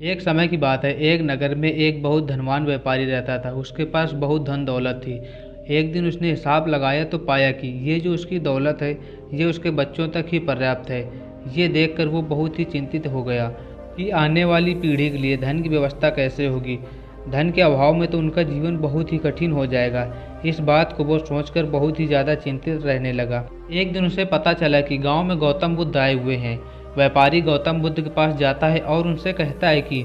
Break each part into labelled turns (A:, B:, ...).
A: एक समय की बात है, एक नगर में एक बहुत धनवान व्यापारी रहता था। उसके पास बहुत धन दौलत थी। एक दिन उसने हिसाब लगाया तो पाया कि ये जो उसकी दौलत है, ये उसके बच्चों तक ही पर्याप्त है। ये देखकर वो बहुत ही चिंतित हो गया कि आने वाली पीढ़ी के लिए धन की व्यवस्था कैसे होगी। धन के अभाव में तो उनका जीवन बहुत ही कठिन हो जाएगा। इस बात को वो सोचकर बहुत ही ज़्यादा चिंतित रहने लगा। एक दिन उसे पता चला कि गांव में गौतम बुद्ध आए हुए हैं। व्यापारी गौतम बुद्ध के पास जाता है और उनसे कहता है कि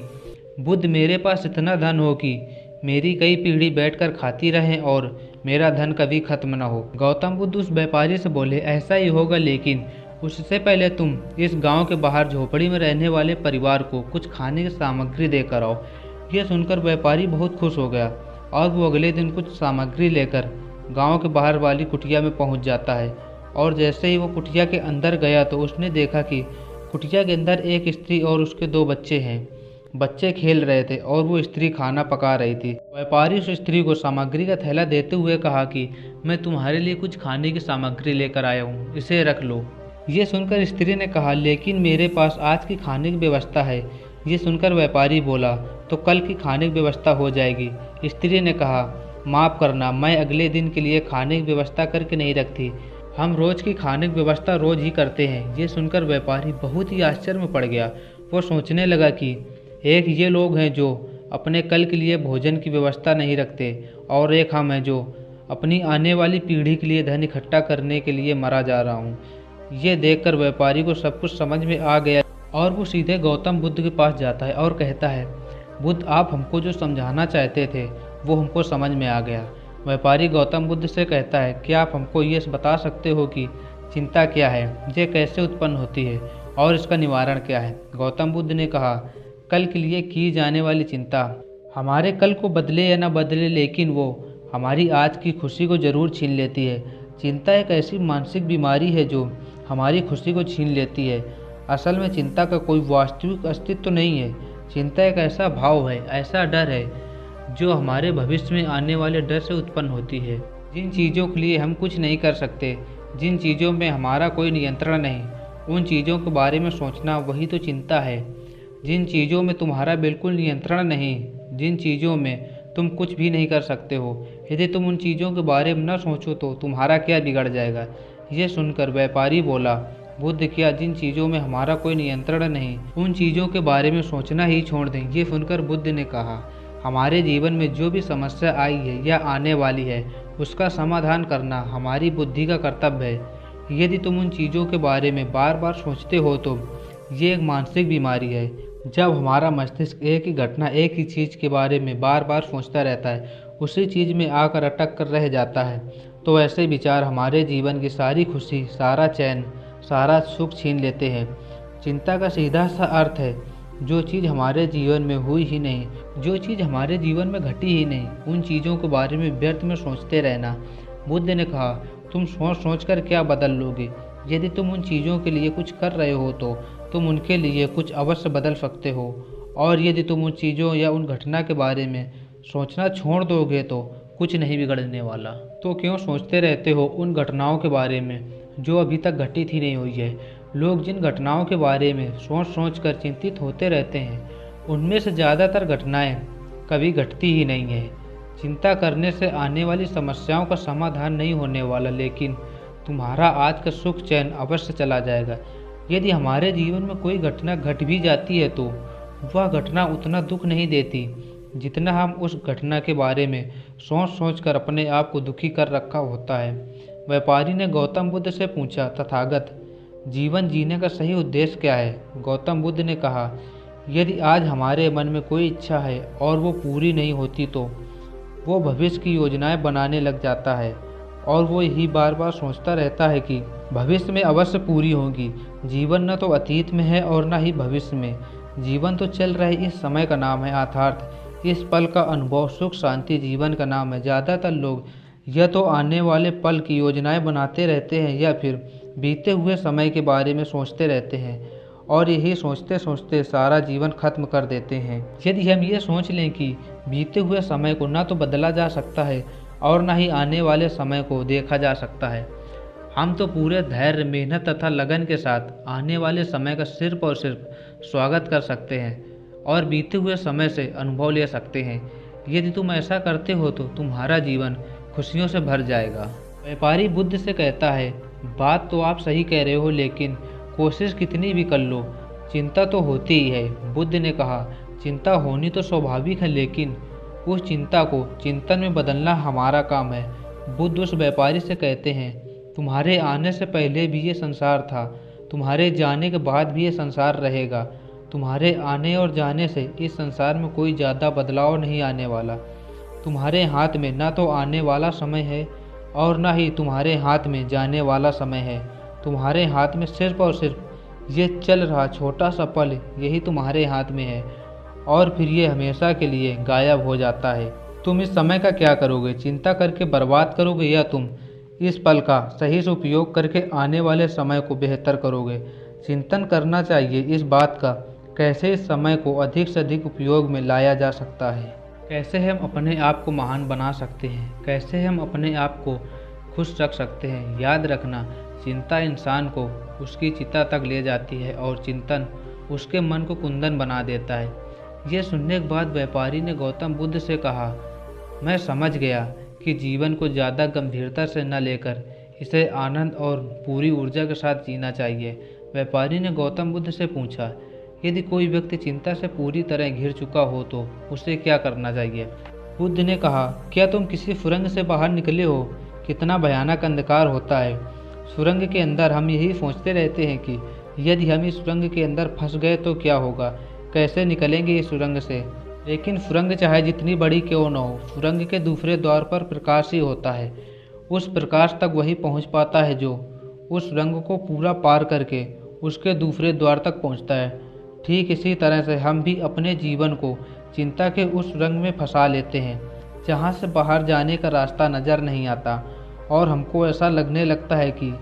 A: बुद्ध, मेरे पास इतना धन हो कि मेरी कई पीढ़ी बैठकर खाती रहें और मेरा धन कभी खत्म न हो। गौतम बुद्ध उस व्यापारी से बोले, ऐसा ही होगा, लेकिन उससे पहले तुम इस गांव के बाहर झोपड़ी में रहने वाले परिवार को कुछ खाने की सामग्री देकर आओ। यह सुनकर व्यापारी बहुत खुश हो गया और वो अगले दिन कुछ सामग्री लेकर गांव के बाहर वाली कुटिया में पहुंच जाता है। और जैसे ही वो कुटिया के अंदर गया तो उसने देखा कि कुटिया के अंदर एक स्त्री और उसके दो बच्चे हैं। बच्चे खेल रहे थे और वो स्त्री खाना पका रही थी। व्यापारी उस स्त्री को सामग्री का थैला देते हुए कहा कि मैं तुम्हारे लिए कुछ खाने की सामग्री लेकर आया हूँ, इसे रख लो। ये सुनकर स्त्री ने कहा, लेकिन मेरे पास आज की खाने की व्यवस्था है। ये सुनकर व्यापारी बोला, तो कल की खाने की व्यवस्था हो जाएगी। स्त्री ने कहा, माफ़ करना, मैं अगले दिन के लिए खाने की व्यवस्था करके नहीं रखती। हम रोज़ की खाने की व्यवस्था रोज़ ही करते हैं। ये सुनकर व्यापारी बहुत ही आश्चर्य में पड़ गया। वो सोचने लगा कि एक ये लोग हैं जो अपने कल के लिए भोजन की व्यवस्था नहीं रखते, और एक हम हैं जो अपनी आने वाली पीढ़ी के लिए धन इकट्ठा करने के लिए मरा जा रहा हूँ। ये देखकर व्यापारी को सब कुछ समझ में आ गया और वो सीधे गौतम बुद्ध के पास जाता है और कहता है, बुद्ध, आप हमको जो समझाना चाहते थे वो हमको समझ में आ गया। व्यापारी गौतम बुद्ध से कहता है, क्या आप हमको ये बता सकते हो कि चिंता क्या है, ये कैसे उत्पन्न होती है और इसका निवारण क्या है। गौतम बुद्ध ने कहा, कल के लिए की जाने वाली चिंता हमारे कल को बदले या न बदले, लेकिन वो हमारी आज की खुशी को जरूर छीन लेती है। चिंता एक ऐसी मानसिक बीमारी है जो हमारी खुशी को छीन लेती है। असल में चिंता का कोई वास्तविक अस्तित्व नहीं है। चिंता एक ऐसा भाव है, ऐसा डर है जो हमारे भविष्य में आने वाले डर से उत्पन्न होती है। जिन चीज़ों के लिए हम कुछ नहीं कर सकते, जिन चीज़ों में हमारा कोई नियंत्रण नहीं, उन चीज़ों के बारे में सोचना वही तो चिंता है। जिन चीज़ों में तुम्हारा बिल्कुल नियंत्रण नहीं, जिन चीज़ों में तुम कुछ भी नहीं कर सकते हो, यदि तुम उन चीज़ों के बारे में न सोचो तो तुम्हारा क्या बिगड़ जाएगा। ये सुनकर व्यापारी बोला, बुद्ध, क्या जिन चीज़ों में हमारा कोई नियंत्रण नहीं, उन चीज़ों के बारे में सोचना ही छोड़ दें। ये सुनकर बुद्ध ने कहा, हमारे जीवन में जो भी समस्या आई है या आने वाली है, उसका समाधान करना हमारी बुद्धि का कर्तव्य है। यदि तुम उन चीज़ों के बारे में बार बार सोचते हो तो ये एक मानसिक बीमारी है। जब हमारा मस्तिष्क एक ही घटना, एक ही चीज़ के बारे में बार बार सोचता रहता है, उसी चीज़ में आकर अटक कर रह जाता है, तो ऐसे विचार हमारे जीवन की सारी खुशी, सारा चैन, सारा सुख छीन लेते हैं। चिंता का सीधा सा अर्थ है, जो चीज़ हमारे जीवन में हुई ही नहीं, जो चीज़ हमारे जीवन में घटी ही नहीं, उन चीज़ों के बारे में व्यर्थ में सोचते रहना। बुद्ध ने कहा, तुम सोच सोच कर क्या बदल लोगे। यदि तुम उन चीज़ों के लिए कुछ कर रहे हो तो तुम उनके लिए कुछ अवश्य बदल सकते हो, और यदि तुम उन चीज़ों या उन घटना के बारे में सोचना छोड़ दोगे तो कुछ नहीं बिगड़ने वाला। तो क्यों सोचते रहते हो उन घटनाओं के बारे में जो अभी तक घटित ही नहीं हुई है। लोग जिन घटनाओं के बारे में सोच सोच कर चिंतित होते रहते हैं, उनमें से ज़्यादातर घटनाएं कभी घटती ही नहीं है। चिंता करने से आने वाली समस्याओं का समाधान नहीं होने वाला, लेकिन तुम्हारा आज का सुख चैन अवश्य चला जाएगा। यदि हमारे जीवन में कोई घटना घट भी जाती है तो वह घटना उतना दुख नहीं देती जितना हम उस घटना के बारे में सोच सोच कर अपने आप को दुखी कर रखा होता है। व्यापारी ने गौतम बुद्ध से पूछा, तथागत, जीवन जीने का सही उद्देश्य क्या है। गौतम बुद्ध ने कहा, यदि आज हमारे मन में कोई इच्छा है और वो पूरी नहीं होती तो वो भविष्य की योजनाएं बनाने लग जाता है, और वो यही बार बार सोचता रहता है कि भविष्य में अवश्य पूरी होगी। जीवन न तो अतीत में है और न ही भविष्य में, जीवन तो चल रहे इस समय का नाम है अर्थात इस पल का अनुभव, सुख शांति जीवन का नाम है। ज़्यादातर लोग या तो आने वाले पल की योजनाएं बनाते रहते हैं या फिर बीते हुए समय के बारे में सोचते रहते हैं, और यही सोचते सोचते सारा जीवन खत्म कर देते हैं। यदि हम ये सोच लें कि बीते हुए समय को ना तो बदला जा सकता है और ना ही आने वाले समय को देखा जा सकता है, हम तो पूरे धैर्य, मेहनत तथा लगन के साथ आने वाले समय का सिर्फ और सिर्फ स्वागत कर सकते हैं। और बीते हुए समय से अनुभव ले सकते हैं। यदि तुम ऐसा करते हो तो तुम्हारा जीवन खुशियों से भर जाएगा। व्यापारी बुद्ध से कहता है, बात तो आप सही कह रहे हो, लेकिन कोशिश कितनी भी कर लो, चिंता तो होती ही है। बुद्ध ने कहा, चिंता होनी तो स्वाभाविक है, लेकिन उस चिंता को चिंतन में बदलना हमारा काम है। बुद्ध उस व्यापारी से कहते हैं, तुम्हारे आने से पहले भी ये संसार था, तुम्हारे जाने के बाद भी ये संसार रहेगा। तुम्हारे आने और जाने से इस संसार में कोई ज़्यादा बदलाव नहीं आने वाला। तुम्हारे हाथ में ना तो आने वाला समय है और ना ही तुम्हारे हाथ में जाने वाला समय है। तुम्हारे हाथ में सिर्फ और सिर्फ ये चल रहा छोटा सा पल, यही तुम्हारे हाथ में है, और फिर ये हमेशा के लिए गायब हो जाता है। तुम इस समय का क्या करोगे? चिंता करके बर्बाद करोगे, या तुम इस पल का सही से उपयोग करके आने वाले समय को बेहतर करोगे? चिंतन करना चाहिए इस बात का, कैसे इस समय को अधिक से अधिक उपयोग में लाया जा सकता है, कैसे हम अपने आप को महान बना सकते हैं, कैसे हम अपने आप को खुश रख सकते हैं। याद रखना, चिंता इंसान को उसकी चिता तक ले जाती है और चिंतन उसके मन को कुंदन बना देता है। यह सुनने के बाद व्यापारी ने गौतम बुद्ध से कहा, मैं समझ गया कि जीवन को ज़्यादा गंभीरता से न लेकर इसे आनंद और पूरी ऊर्जा के साथ जीना चाहिए। व्यापारी ने गौतम बुद्ध से पूछा, यदि कोई व्यक्ति चिंता से पूरी तरह घिर चुका हो तो उसे क्या करना चाहिए? बुद्ध ने कहा, क्या तुम किसी सुरंग से बाहर निकले हो? कितना भयानक अंधकार होता है। सुरंग के अंदर हम यही सोचते रहते हैं कि यदि हम इस सुरंग के अंदर फंस गए तो क्या होगा, कैसे निकलेंगे इस सुरंग से। लेकिन सुरंग चाहे जितनी बड़ी क्यों न हो, सुरंग के दूसरे द्वार पर प्रकाश ही होता है। उस प्रकाश तक वही पहुंच पाता है जो उस सुरंग को पूरा पार करके उसके दूसरे द्वार तक पहुंचता है। ठीक इसी तरह से हम भी अपने जीवन को चिंता के उस सुरंग में फंसा लेते हैं जहां से बाहर जाने का रास्ता नज़र नहीं आता, और हमको ऐसा लगने लगता है कि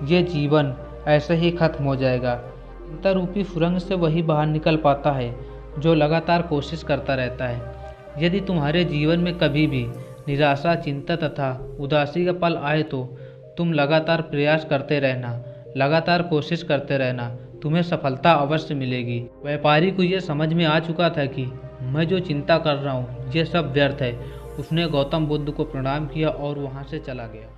A: ये जीवन ऐसे ही खत्म हो जाएगा। चिंता रूपी सुरंग से वही बाहर निकल पाता है जो लगातार कोशिश करता रहता है। यदि तुम्हारे जीवन में कभी भी निराशा, चिंता तथा उदासी का पल आए तो तुम लगातार प्रयास करते रहना, लगातार कोशिश करते रहना, तुम्हें सफलता अवश्य मिलेगी। व्यापारी को यह समझ में आ चुका था कि मैं जो चिंता कर रहा हूँ ये सब व्यर्थ है। उसने गौतम बुद्ध को प्रणाम किया और वहाँ से चला गया।